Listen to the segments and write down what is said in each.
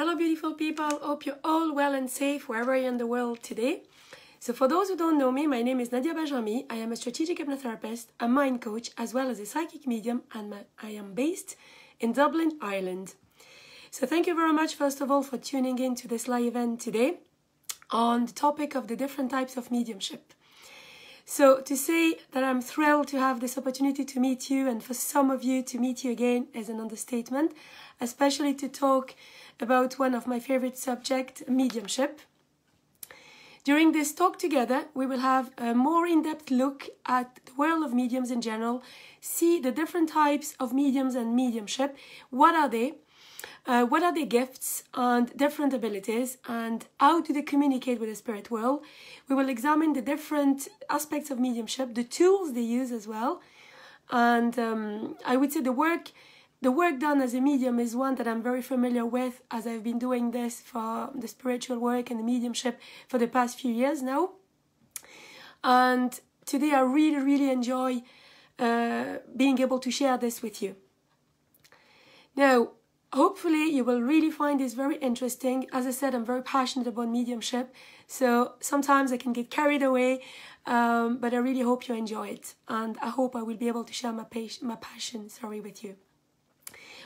Hello beautiful people, hope you're all well and safe wherever you're in the world today. So for those who don't know me, my name is Nadia Bajrami. I am a strategic hypnotherapist, a mind coach, as well as a psychic medium, and I am based in Dublin, Ireland. So thank you very much first of all for tuning in to this live event today on the topic of the different types of mediumship. So to say that I'm thrilled to have this opportunity to meet you, and for some of you to meet you again, is an understatement, especially to talk about one of my favorite subjects, mediumship. During this talk together, we will have a more in-depth look at the world of mediums in general, see the different types of mediums and mediumship, what are they gifts and different abilities, and how do they communicate with the spirit world. We will examine the different aspects of mediumship, the tools they use as well, and I would say the work done as a medium is one that I'm very familiar with, as I've been doing this for the spiritual work and the mediumship for the past few years now. And today I really enjoy being able to share this with you. Now, hopefully you will really find this very interesting. As I said, I'm very passionate about mediumship, so sometimes I can get carried away, but I really hope you enjoy it, and I hope I will be able to share my passion with you.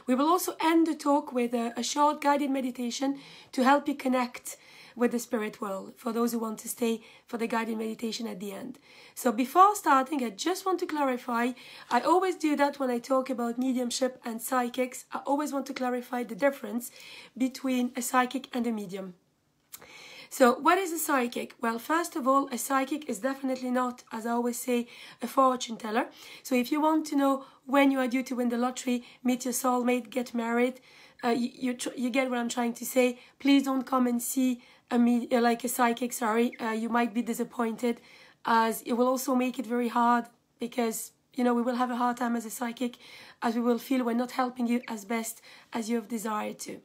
We will also end the talk with a short guided meditation to help you connect with the spirit world, for those who want to stay for the guided meditation at the end. So before starting, I just want to clarify, I always do that when I talk about mediumship and psychics. I always want to clarify the difference between a psychic and a medium. So what is a psychic? Well, first of all, a psychic is definitely not, as I always say, a fortune teller. So if you want to know when you are due to win the lottery, meet your soulmate, get married, you get what I'm trying to say. Please don't come and see a psychic, you might be disappointed, as it will also make it very hard, because we will have a hard time as a psychic, as we will feel we're not helping you as best as you have desired to.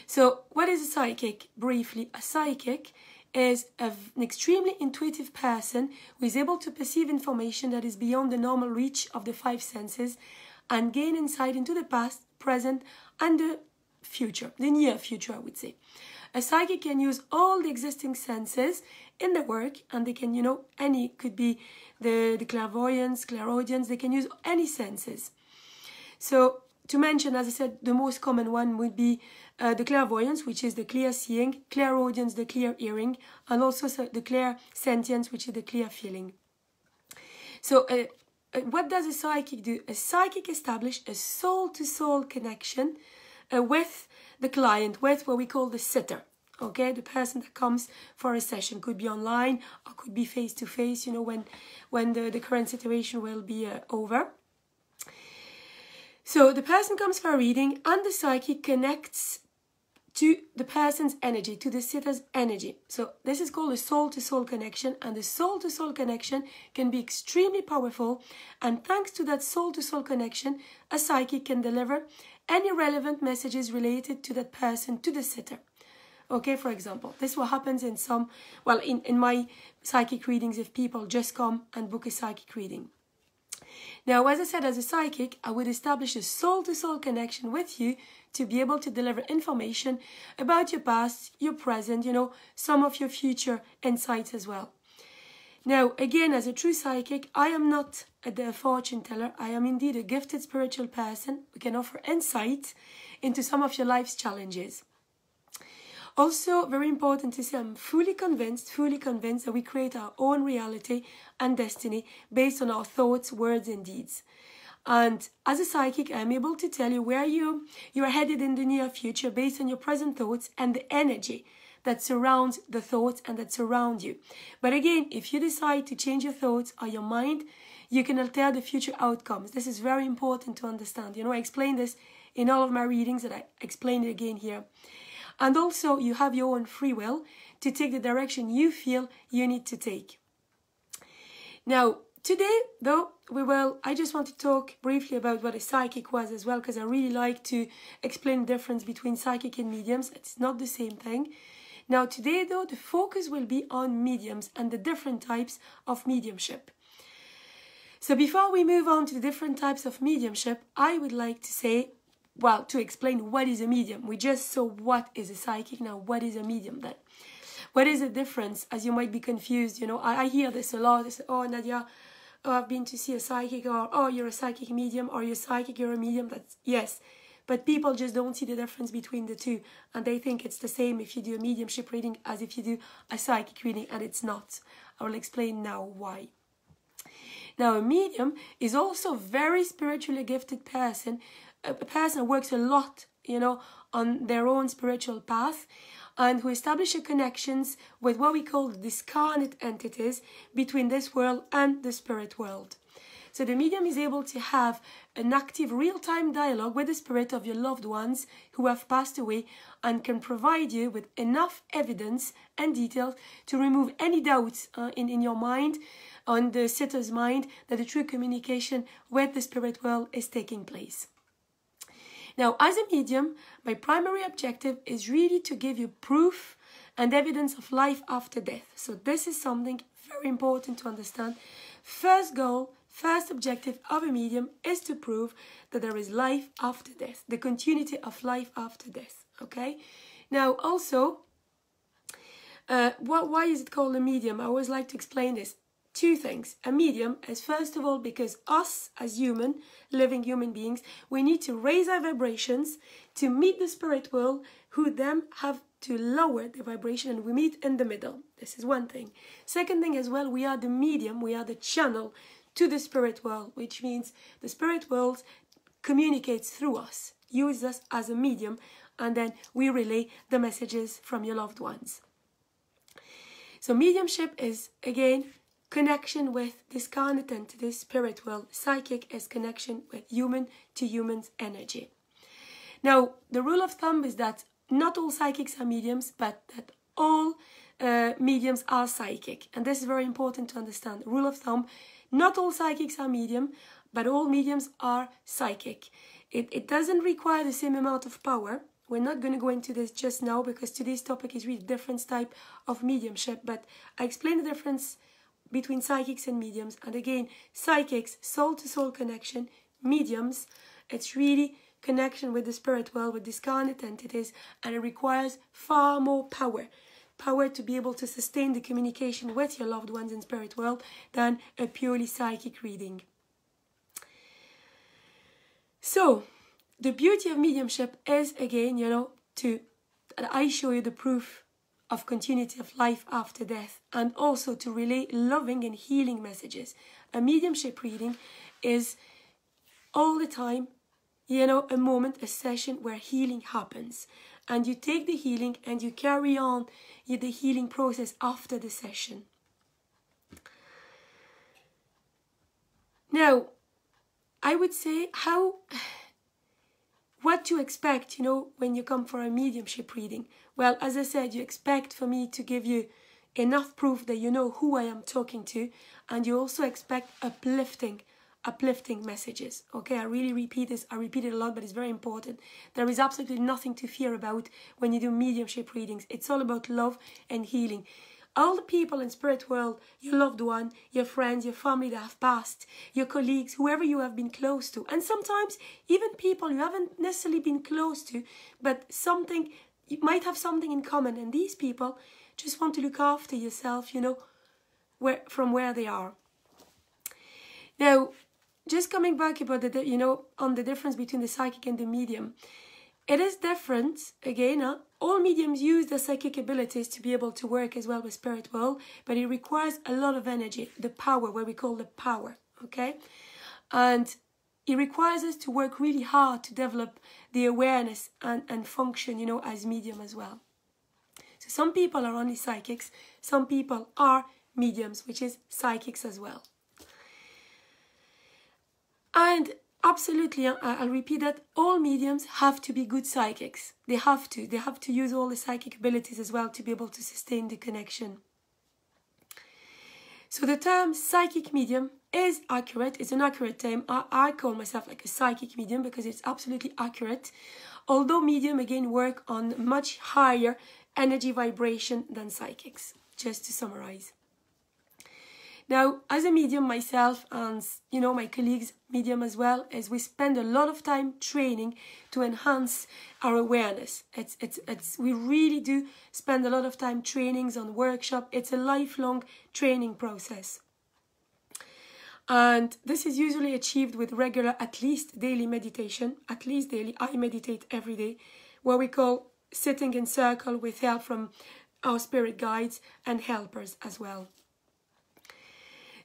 So what is a psychic? Briefly, a psychic is an extremely intuitive person who is able to perceive information that is beyond the normal reach of the five senses and gain insight into the past, present, and the future, the near future, I would say. A psychic can use all the existing senses in their work, and they can, could be the clairvoyance, clairaudience, they can use any senses. So to mention, as I said, the most common one would be the clairvoyance, which is the clear seeing, clairaudience, the clear hearing, and also the clairsentience, which is the clear feeling. So what does a psychic do? A psychic establishes a soul-to-soul connection with the client, with what we call the sitter. Okay, the person that comes for a session could be online or could be face-to-face, when the current situation will be over. So the person comes for a reading, and the psychic connects to the person's energy, to the sitter's energy. So this is called a soul-to-soul connection, and the soul-to-soul connection can be extremely powerful, and thanks to that soul-to-soul connection, a psychic can deliver any relevant messages related to that person, to the sitter. Okay, for example, this is what happens in my psychic readings, if people just come and book a psychic reading. Now, as I said, as a psychic, I would establish a soul-to-soul connection with you to be able to deliver information about your past, your present, some of your future insights as well. Now, again, as a true psychic, I am not a fortune teller. I am indeed a gifted spiritual person who can offer insight into some of your life's challenges. Also, very important to say, I'm fully convinced that we create our own reality and destiny based on our thoughts, words, and deeds. And as a psychic, I'm able to tell you where you are headed in the near future based on your present thoughts and the energy that surrounds the thoughts and that surround you. But again, if you decide to change your thoughts or your mind, you can alter the future outcomes. This is very important to understand. I explain this in all of my readings, and I explain it again here. And also, you have your own free will to take the direction you feel you need to take. Now, today, though, I just want to talk briefly about what a psychic was as well, because I really like to explain the difference between psychic and mediums. It's not the same thing. Now, today, though, the focus will be on mediums and the different types of mediumship. So before we move on to the different types of mediumship, I would like to say well, to explain what is a medium. We just saw what is a psychic. Now, what is a medium then? What is the difference? As you might be confused, you know, I hear this a lot. They say, oh, Nadia, oh, I've been to see a psychic, or oh, you're a psychic medium, or you're psychic, you're a medium. That's yes. But people just don't see the difference between the two. And they think it's the same if you do a mediumship reading as if you do a psychic reading, and it's not. I will explain now why. Now, a medium is also a very spiritually gifted person, a person who works a lot, you know, on their own spiritual path, and who establish connections with what we call discarnate entities between this world and the spirit world. So the medium is able to have an active real-time dialogue with the spirit of your loved ones who have passed away, and can provide you with enough evidence and details to remove any doubts in your mind, on the sitter's mind, that the true communication with the spirit world is taking place. Now, as a medium, my primary objective is really to give you proof and evidence of life after death. So this is something very important to understand. First goal, first objective of a medium is to prove that there is life after death, the continuity of life after death, okay? Now, also, why is it called a medium? I always like to explain this. Two things. A medium is, first of all, because us as living human beings, we need to raise our vibrations to meet the spirit world, who then have to lower the vibration, and we meet in the middle. This is one thing. Second thing as well, we are the medium, we are the channel to the spirit world, which means the spirit world communicates through us, uses us as a medium, and then we relay the messages from your loved ones. So mediumship is, again, connection with discarnate entities, spirit world. Psychic is connection with human to humans energy. Now, the rule of thumb is that not all psychics are mediums, but that all mediums are psychic. And this is very important to understand. Rule of thumb, not all psychics are medium, but all mediums are psychic. It doesn't require the same amount of power. We're not going to go into this just now, because today's topic is really different type of mediumship. But I explain the difference between psychics and mediums. And again, psychics, soul-to-soul connection. Mediums, it's really connection with the spirit world, with discarnate entities, and it requires far more power to be able to sustain the communication with your loved ones in spirit world than a purely psychic reading. So, the beauty of mediumship is, again, you know, I show you the proof of continuity of life after death, and also to relay loving and healing messages. A mediumship reading is all the time, you know, a moment, a session where healing happens, and you take the healing and you carry on the healing process after the session. Now, I would say what to expect, you know, when you come for a mediumship reading. Well, as I said, you expect for me to give you enough proof that you know who I am talking to, and you also expect uplifting messages. Okay, I really repeat this. I repeat it a lot, but it's very important. There is absolutely nothing to fear about when you do mediumship readings. It's all about love and healing. All the people in spirit world, your loved one, your friends, your family that have passed, your colleagues, whoever you have been close to, and sometimes even people you haven't necessarily been close to, but you might have something in common, and these people just want to look after yourself, you know, from where they are. Now, just coming back about on the difference between the psychic and the medium, it is different. Again, all mediums use their psychic abilities to be able to work as well with spirit world, but it requires a lot of energy, the power, what we call the power, okay? And it requires us to work really hard to develop the awareness and function, you know, as medium as well. So some people are only psychics, some people are mediums, which is psychics as well. And absolutely, I'll repeat that, all mediums have to be good psychics. They have to use all the psychic abilities as well to be able to sustain the connection. So the term psychic medium is accurate. It's an accurate term. I call myself like a psychic medium because it's absolutely accurate. Although medium, again, work on much higher energy vibration than psychics, just to summarize. Now, as a medium myself, and you know, my colleagues medium as well, is we spend a lot of time training to enhance our awareness. We really do spend a lot of time trainings on workshop. It's a lifelong training process. And this is usually achieved with regular, at least daily meditation, at least daily. I meditate every day, what we call sitting in circle with help from our spirit guides and helpers as well.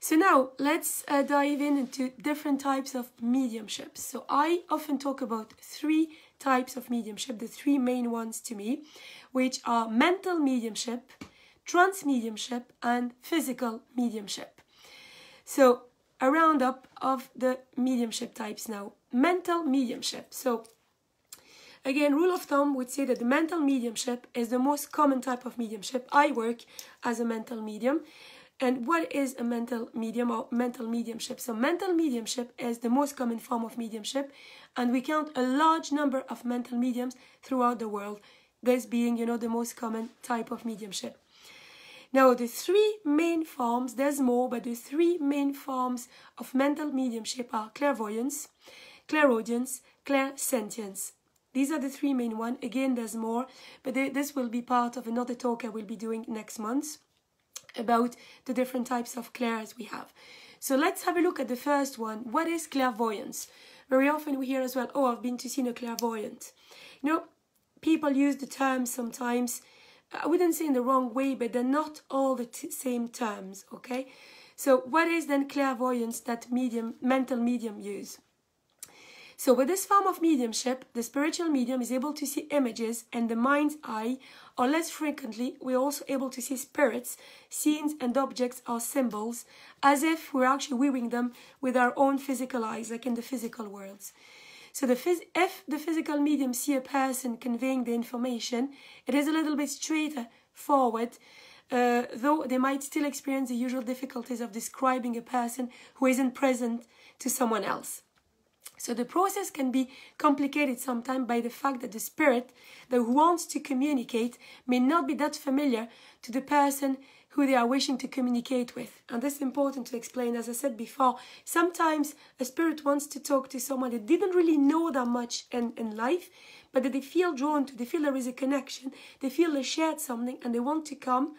So now let's dive into different types of mediumship. So I often talk about 3 types of mediumship, the 3 main ones to me, which are mental mediumship, trance mediumship, and physical mediumship. So a roundup of the mediumship types now. Mental mediumship. So again, rule of thumb would say that the mental mediumship is the most common type of mediumship. I work as a mental medium. And what is a mental medium or mental mediumship? So mental mediumship is the most common form of mediumship, and we count a large number of mental mediums throughout the world, this being, you know, the most common type of mediumship. Now, the 3 main forms, there's more, but the 3 main forms of mental mediumship are clairvoyance, clairaudience, clairsentience. These are the 3 main ones. Again, there's more, but this will be part of another talk I will be doing next month about the different types of clairs we have. So let's have a look at the first one. What is clairvoyance? Very often we hear as well, oh, I've been to see a clairvoyant. You know, people use the term sometimes, I wouldn't say in the wrong way, but they're not all the same terms, okay? So what is then clairvoyance that mental medium use? So with this form of mediumship, the spiritual medium is able to see images in the mind's eye, or less frequently, we're also able to see spirits, scenes and objects or symbols, as if we're actually viewing them with our own physical eyes, like in the physical worlds. So if the physical medium see a person conveying the information, it is a little bit straighter forward, though they might still experience the usual difficulties of describing a person who isn't present to someone else. So the process can be complicated sometimes by the fact that the spirit that wants to communicate may not be that familiar to the person who they are wishing to communicate with. And this is important to explain. As I said before, sometimes a spirit wants to talk to someone that didn't really know that much in life, but that they feel drawn to, they feel there is a connection, they feel they shared something, and they want to come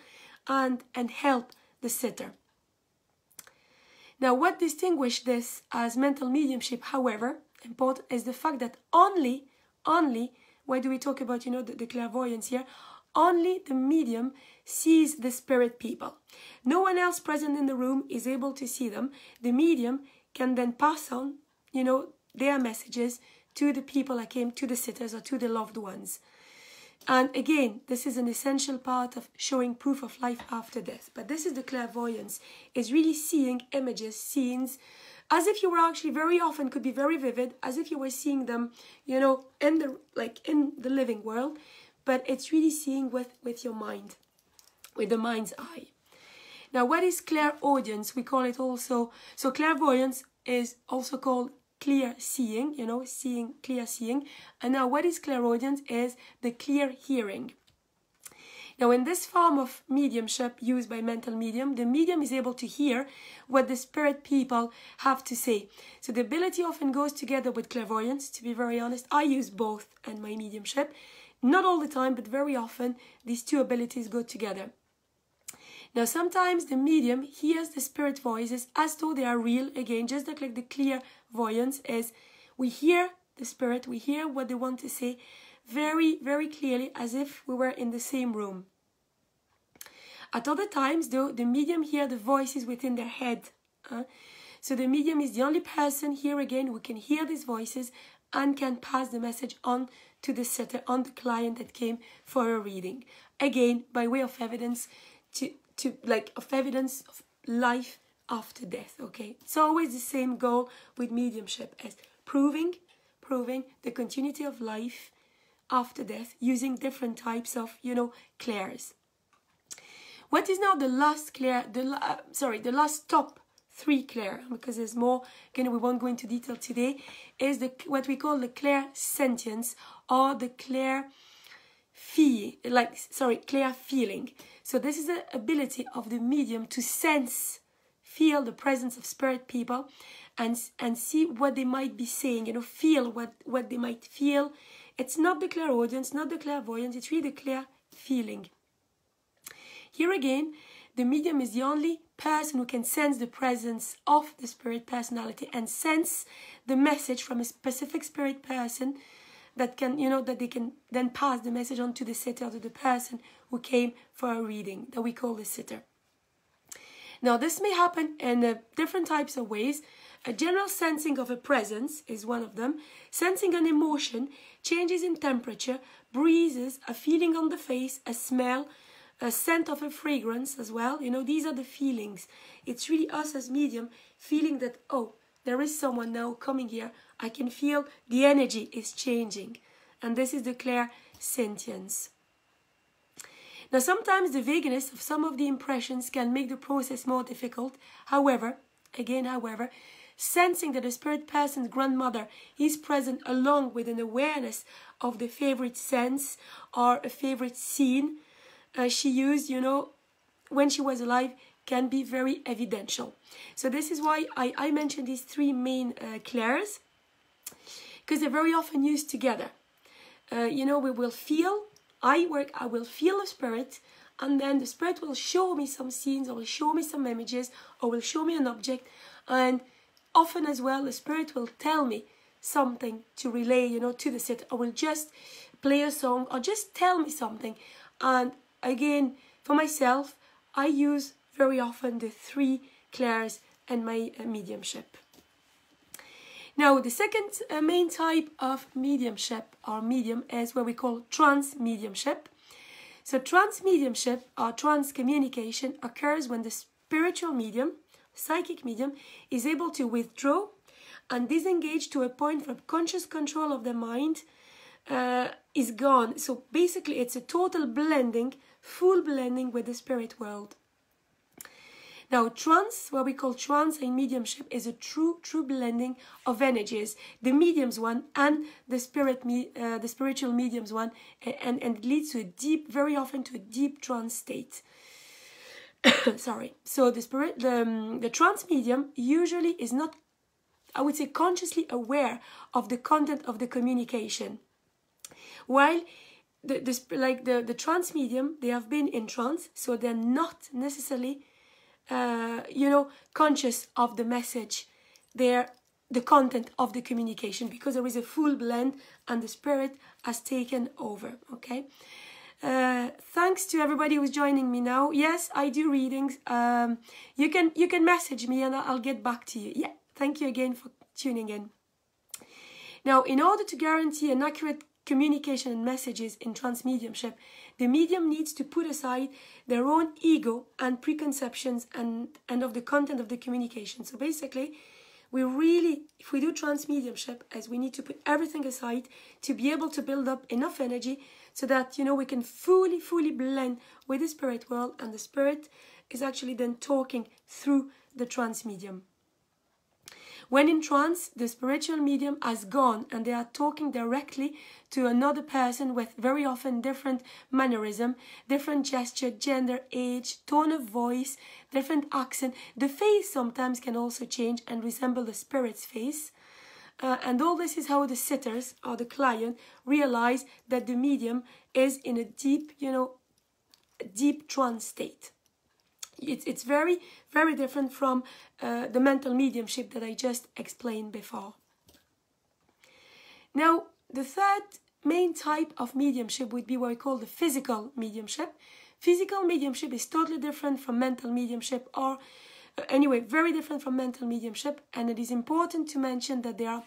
and help the sitter. Now, what distinguishes this as mental mediumship, however, important is the fact that only, why do we talk about, you know, the clairvoyance here? Only the medium sees the spirit people. No one else present in the room is able to see them. The medium can then pass on, you know, their messages to the people that came, to the sitters or to the loved ones. And again, this is an essential part of showing proof of life after death. But this is the clairvoyance, is really seeing images, scenes, as if you were actually very often, could be very vivid, as if you were seeing them, you know, in the living world. But it's really seeing with your mind, with the mind's eye. Now, what is clairaudience? We call it also, so clairvoyance is also called clear seeing, you know, clear seeing. And now what is clairaudience is the clear hearing. Now in this form of mediumship used by mental medium, the medium is able to hear what the spirit people have to say. So the ability often goes together with clairvoyance, to be very honest. I use both in my mediumship. Not all the time, but very often these 2 abilities go together. Now, sometimes the medium hears the spirit voices as though they are real, again, just like the clairvoyance is. We hear the spirit, we hear what they want to say very, very clearly, as if we were in the same room. At other times, though, the medium hears the voices within their head. So the medium is the only person here, again, who can hear these voices and can pass the message on to the sitter, on the client that came for a reading. Again, by way of evidence, evidence of life after death, okay? It's always the same goal with mediumship as proving the continuity of life after death using different types of, you know, clairs. What is now the last clair, the last top 3 clair, because there's more, again, we won't go into detail today, is what we call the clairsentience or the clair feeling. So this is the ability of the medium to sense feel the presence of spirit people and see what they might be saying, you know, feel what they might feel. It's not the clairaudience, not the clairvoyance, it's really the clear feeling. Here again, the medium is the only person who can sense the presence of the spirit personality and sense the message from a specific spirit person that can, you know, that they can then pass the message on to the sitter, to the person who came for a reading, that we call the sitter. Now, this may happen in different types of ways. A general sensing of a presence is one of them. Sensing an emotion, changes in temperature, breezes, a feeling on the face, a smell, a scent of a fragrance as well. You know, these are the feelings. It's really us as medium feeling that, oh, there is someone now coming here. I can feel the energy is changing. And this is the clairsentience. Now, sometimes the vagueness of some of the impressions can make the process more difficult. However, sensing that a spirit person's grandmother is present along with an awareness of the favorite sense or a favorite scene she used, you know, when she was alive, can be very evidential. So this is why I mentioned these three main clairs, because they're very often used together. You know, we will feel, I will feel a spirit, and then the spirit will show me some scenes, or will show me some images, or will show me an object, and often as well, the spirit will tell me something to relay, you know, to the sitter, or will just play a song, or just tell me something. And again, for myself, I use very often the three clairs in my mediumship. Now, the second main type of mediumship or medium is what we call trance mediumship. So trance mediumship or trance communication occurs when the spiritual medium, psychic medium, is able to withdraw and disengage to a point from conscious control of the mind is gone. So basically it's a total blending, full blending with the spirit world. Now, trance, what we call trance in mediumship, is a true blending of energies, the medium's one and the spiritual medium's one, and it leads to a deep, very often to a deep trance state. Sorry. So the trance medium usually is not, I would say, consciously aware of the content of the communication, while the trance medium, they have been in trance, so they're not necessarily conscious of the message, the content of the communication, because there is a full blend and the spirit has taken over. Okay. Thanks to everybody who's joining me now. Yes, I do readings. You can message me and I'll get back to you. Yeah. Thank you again for tuning in. Now, in order to guarantee an accurate communication and messages in trance mediumship, the medium needs to put aside their own ego and preconceptions and of the content of the communication. So basically, we really, if we do trance mediumship, as we need to put everything aside to be able to build up enough energy so that, you know, we can fully blend with the spirit world, and the spirit is actually then talking through the trance medium. When in trance, the spiritual medium has gone and they are talking directly to another person with very often different mannerism, different gesture, gender, age, tone of voice, different accent. The face sometimes can also change and resemble the spirit's face. And all this is how the sitters or the client realize that the medium is in a deep, deep trance state. It's very, very different from the mental mediumship that I just explained before. Now, the third main type of mediumship would be what we call the physical mediumship. Physical mediumship is totally different from mental mediumship, or anyway, very different from mental mediumship. And it is important to mention that there are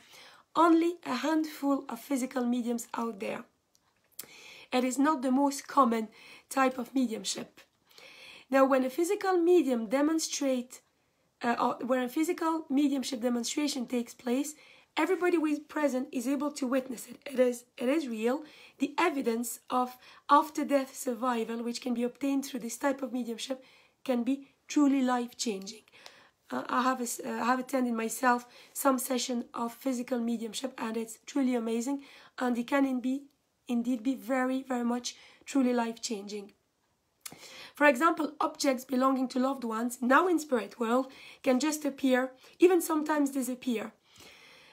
only a handful of physical mediums out there. It is not the most common type of mediumship. Now, when a physical medium demonstrate, or when a physical mediumship demonstration takes place, everybody who is present is able to witness it. It is real. The evidence of after-death survival, which can be obtained through this type of mediumship, can be truly life-changing. I have attended myself some session of physical mediumship, and it's truly amazing, and it can indeed be very, very much truly life-changing. For example, objects belonging to loved ones, now in spirit world, can just appear, even sometimes disappear.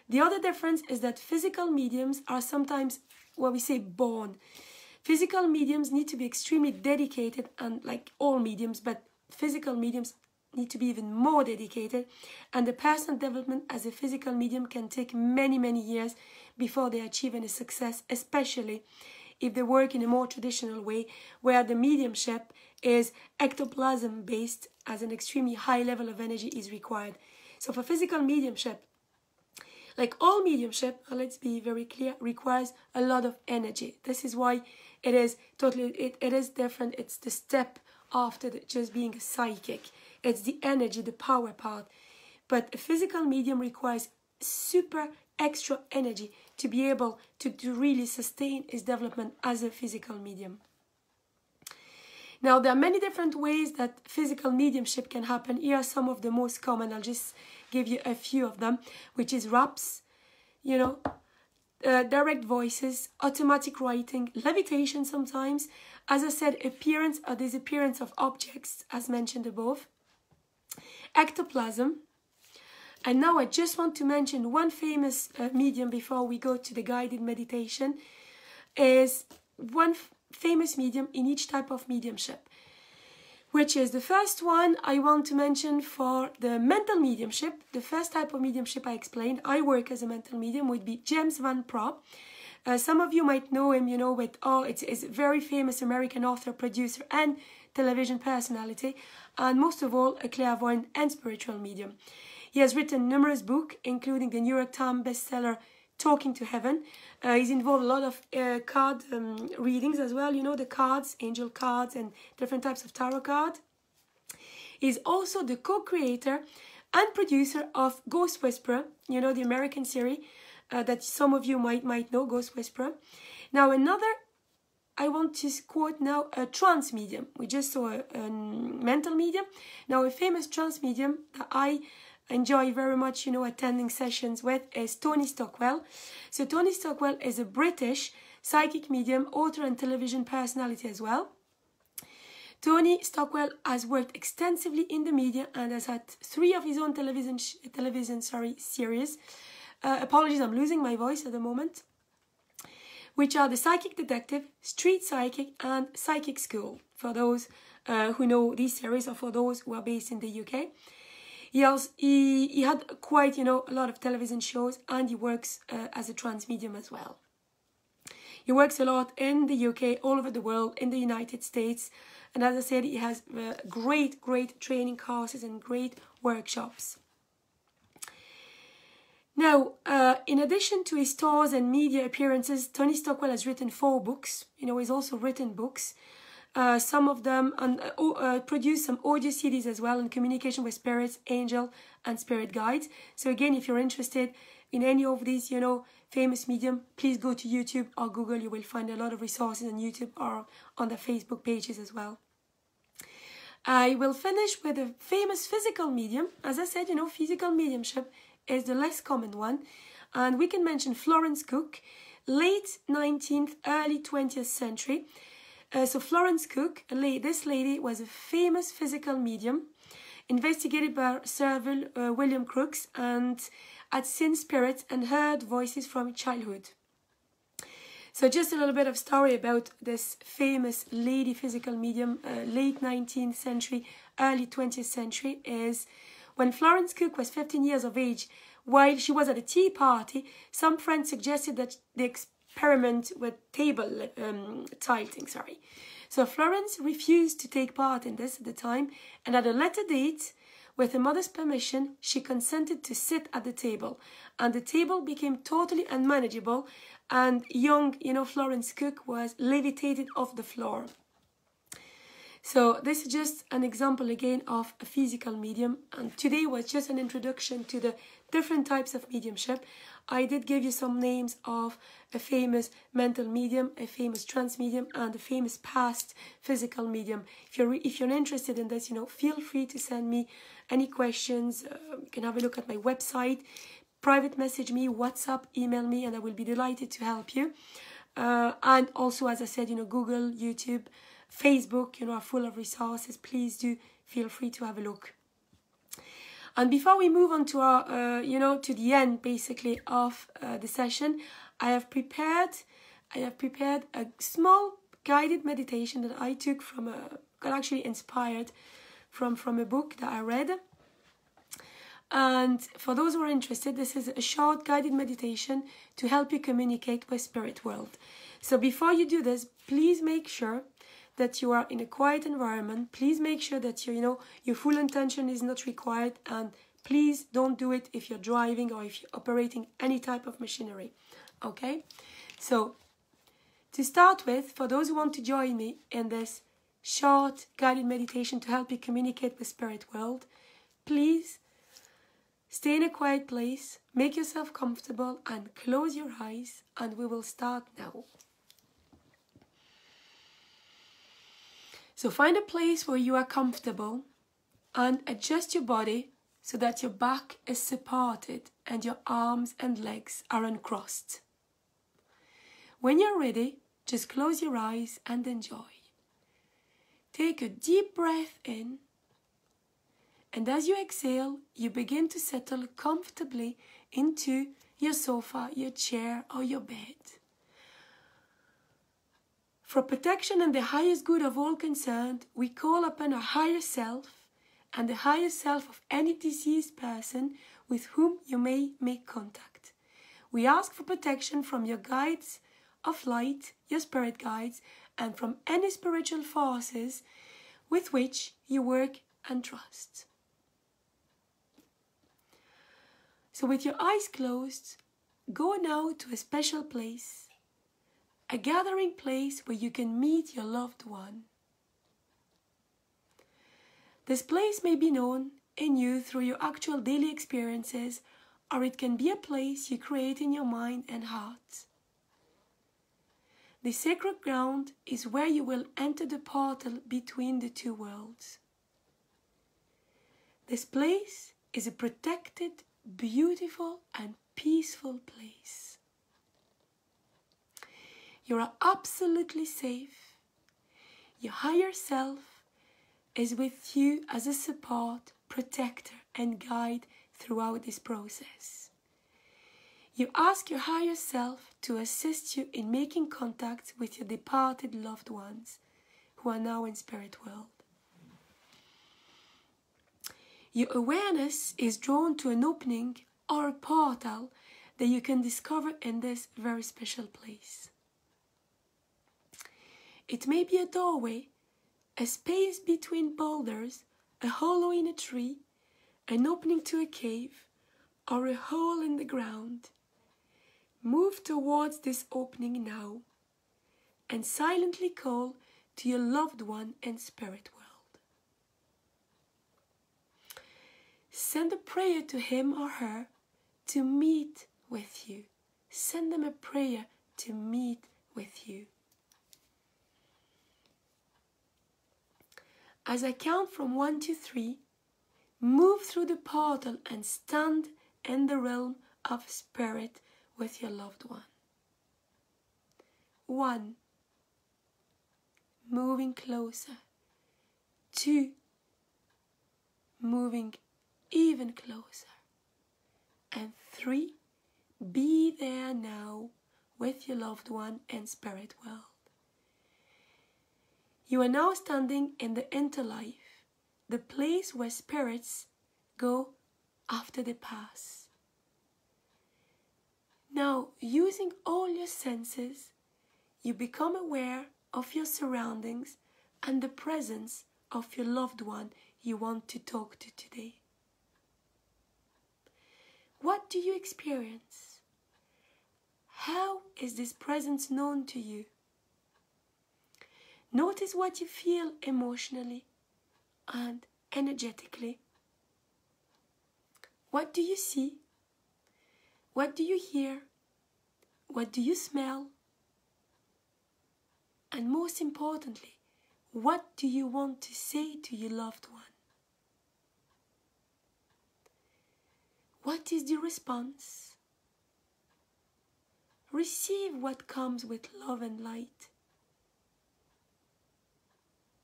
The other difference is that physical mediums are sometimes what we say born. Physical mediums need to be extremely dedicated, and like all mediums, but physical mediums need to be even more dedicated, and the personal development as a physical medium can take many, many years before they achieve any success, especially if they work in a more traditional way, where the mediumship is ectoplasm based, as an extremely high level of energy is required. So for physical mediumship, like all mediumship, let's be very clear, requires a lot of energy. This is why it is totally, it is different. It's the step after just being a psychic. It's the energy, the power part. But a physical medium requires super extra energy to be able to really sustain its development as a physical medium. Now, there are many different ways that physical mediumship can happen. Here are some of the most common. I'll just give you a few of them, which is raps, direct voices, automatic writing, levitation sometimes. As I said, appearance or disappearance of objects, as mentioned above. Ectoplasm. And now I just want to mention one famous medium before we go to the guided meditation. Is one famous medium in each type of mediumship, which is the first one I want to mention for the mental mediumship. The first type of mediumship I explained, I work as a mental medium, would be James Van Praagh. Some of you might know him, with it's a very famous American author, producer, and television personality, and most of all, a clairvoyant and spiritual medium. He has written numerous books, including the New York Times bestseller Talking to Heaven. He's involved a lot of card readings as well, the cards, angel cards, and different types of tarot cards. He's also the co-creator and producer of Ghost Whisperer, the American series that some of you might know, Ghost Whisperer. Now another, I want to quote now, a trance medium. We just saw a mental medium. Now a famous trance medium that I enjoy very much, attending sessions with is Tony Stockwell. So Tony Stockwell is a British psychic medium, author, and television personality as well. Tony Stockwell has worked extensively in the media and has had 3 of his own television series. Apologies, I'm losing my voice at the moment. Which are The Psychic Detective, Street Psychic, and Psychic School, for those who know these series, or for those who are based in the UK. He had quite, a lot of television shows, and he works as a trance medium as well. He works a lot in the UK, all over the world, in the United States. And as I said, he has great training courses and great workshops. Now, in addition to his tours and media appearances, Tony Stockwell has written 4 books. He's also written books. Some of them produce some audio CDs as well in communication with spirits, angel, and spirit guides. So again, if you're interested in any of these, famous medium, please go to YouTube or Google. You will find a lot of resources on YouTube or on the Facebook pages as well. I will finish with a famous physical medium. As I said, physical mediumship is the less common one. And we can mention Florence Cook, late 19th, early 20th century. So Florence Cook, this lady was a famous physical medium, investigated by Sir William Crookes, and had seen spirits and heard voices from childhood. So just a little bit of story about this famous lady physical medium, late 19th century, early 20th century, is when Florence Cook was 15 years of age. While she was at a tea party, some friends suggested that they experiment with table tilting. So Florence refused to take part in this at the time, and at a later date, with her mother's permission, she consented to sit at the table, and the table became totally unmanageable, and young, Florence Cook was levitated off the floor. So this is just an example again of a physical medium, and today was just an introduction to the different types of mediumship. I did give you some names of a famous mental medium, a famous trance medium, and a famous past physical medium. If you're interested in this, feel free to send me any questions. You can have a look at my website, private message me, WhatsApp, email me, and I will be delighted to help you. And also, as I said, Google, YouTube, Facebook, are full of resources. Please do feel free to have a look. And before we move on to our, to the end basically of the session, I have prepared a small guided meditation that I took got actually inspired from a book that I read. And for those who are interested, this is a short guided meditation to help you communicate with spirit world. So before you do this, please make sure that you are in a quiet environment. Please make sure that your full attention is not required, and please don't do it if you're driving or if you're operating any type of machinery. Okay? So to start with, for those who want to join me in this short guided meditation to help you communicate with spirit world, please stay in a quiet place, make yourself comfortable, and close your eyes, and we will start now. So find a place where you are comfortable and adjust your body so that your back is supported and your arms and legs are uncrossed. When you're ready, just close your eyes and enjoy. Take a deep breath in, and as you exhale, you begin to settle comfortably into your sofa, your chair, or your bed. For protection and the highest good of all concerned, we call upon our higher self and the higher self of any deceased person with whom you may make contact. We ask for protection from your guides of light, your spirit guides, and from any spiritual forces with which you work and trust. So with your eyes closed, go now to a special place, a gathering place where you can meet your loved one. This place may be known in you through your actual daily experiences, or it can be a place you create in your mind and heart. The sacred ground is where you will enter the portal between the two worlds. This place is a protected, beautiful and peaceful place. You are absolutely safe. Your higher self is with you as a support, protector and guide throughout this process. You ask your higher self to assist you in making contact with your departed loved ones who are now in spirit world. Your awareness is drawn to an opening or a portal that you can discover in this very special place. It may be a doorway, a space between boulders, a hollow in a tree, an opening to a cave, or a hole in the ground. Move towards this opening now and silently call to your loved one in spirit world. Send a prayer to him or her to meet with you. Send them a prayer to meet with you. As I count from 1 to 3, move through the portal and stand in the realm of spirit with your loved one. 1. Moving closer. 2. Moving even closer. And 3. Be there now with your loved one in spirit world. You are now standing in the interlife, the place where spirits go after they pass. Now, using all your senses, you become aware of your surroundings and the presence of your loved one you want to talk to today. What do you experience? How is this presence known to you? Notice what you feel emotionally and energetically. What do you see? What do you hear? What do you smell? And most importantly, what do you want to say to your loved one? What is the response? Receive what comes with love and light.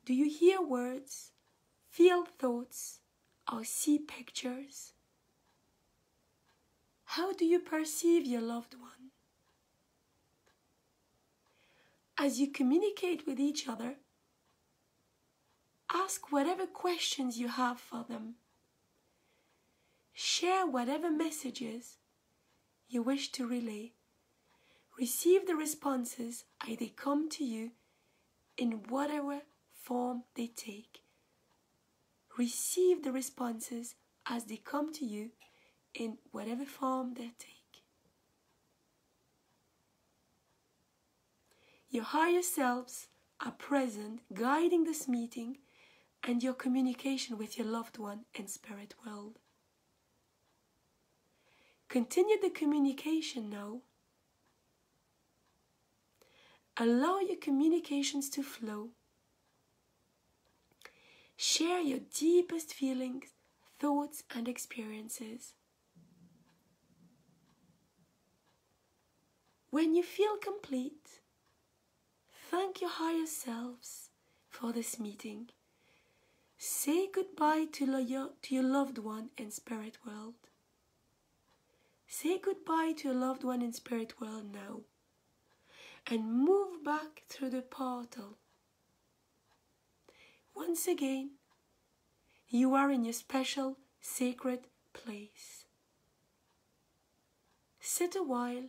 Do you hear words, feel thoughts, or see pictures? How do you perceive your loved one? As you communicate with each other, ask whatever questions you have for them. Share whatever messages you wish to relay. Receive the responses as they come to you in whatever form they take. Receive the responses as they come to you in whatever form they take. Your higher selves are present, guiding this meeting and your communication with your loved one in spirit world. Continue the communication now. Allow your communications to flow. Share your deepest feelings, thoughts, and experiences. When you feel complete, thank your higher selves for this meeting. Say goodbye to your loved one in spirit world. Say goodbye to your loved one in spirit world now. And move back through the portal. Once again, you are in your special, sacred place. Sit a while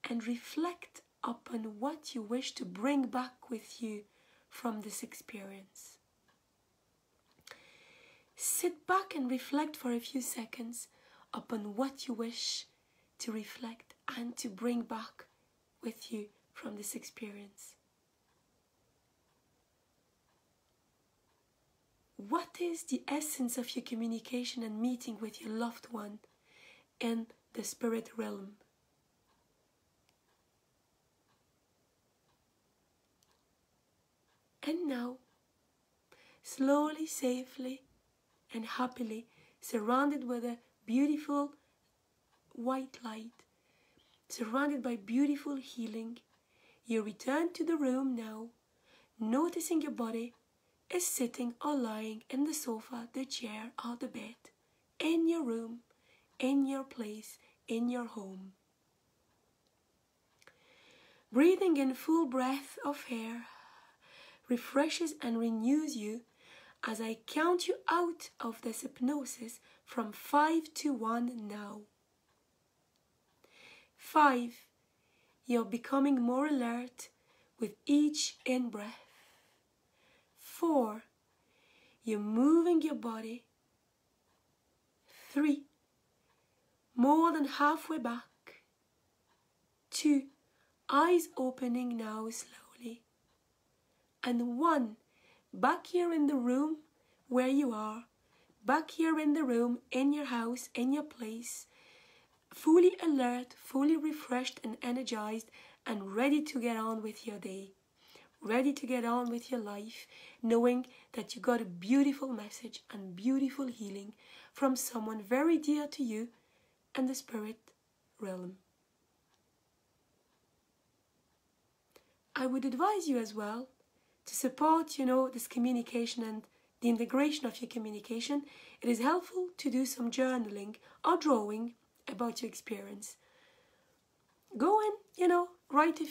and reflect upon what you wish to bring back with you from this experience. Sit back and reflect for a few seconds upon what you wish to reflect and to bring back with you from this experience. What is the essence of your communication and meeting with your loved one in the spirit realm? And now, slowly, safely, and happily, surrounded with a beautiful white light, surrounded by beautiful healing, you return to the room now, noticing your body is sitting or lying in the sofa, the chair, or the bed, in your room, in your place, in your home. Breathing in full breath of air refreshes and renews you as I count you out of this hypnosis from 5 to 1 now. 5. You're becoming more alert with each in-breath. 4. You're moving your body. 3. More than halfway back. 2. Eyes opening now slowly. And 1. Back here in the room where you are. Back here in the room, in your house, in your place. Fully alert, fully refreshed and energized, and ready to get on with your day. Ready to get on with your life, knowing that you got a beautiful message and beautiful healing from someone very dear to you in the spirit realm. I would advise you as well to support, this communication and the integration of your communication. It is helpful to do some journaling or drawing about your experience. Go and, write a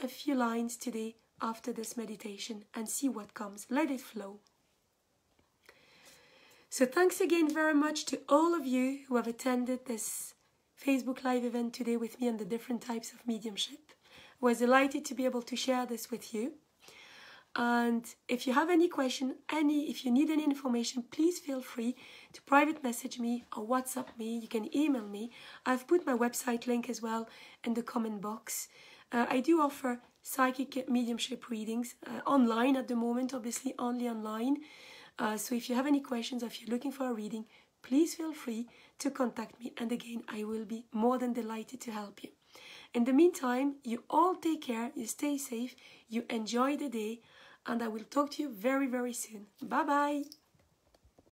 few lines today after this meditation and see what comes. Let it flow. So thanks again very much to all of you who have attended this Facebook Live event today with me on the different types of mediumship. I was delighted to be able to share this with you. And if you have any question, if you need any information, please feel free to private message me or WhatsApp me. You can email me. I've put my website link as well in the comment box. I do offer psychic mediumship readings online at the moment, obviously only online. So if you have any questions or if you're looking for a reading, please feel free to contact me. And again, I will be more than delighted to help you. In the meantime, you all take care, you stay safe, you enjoy the day, and I will talk to you very, very soon. Bye-bye.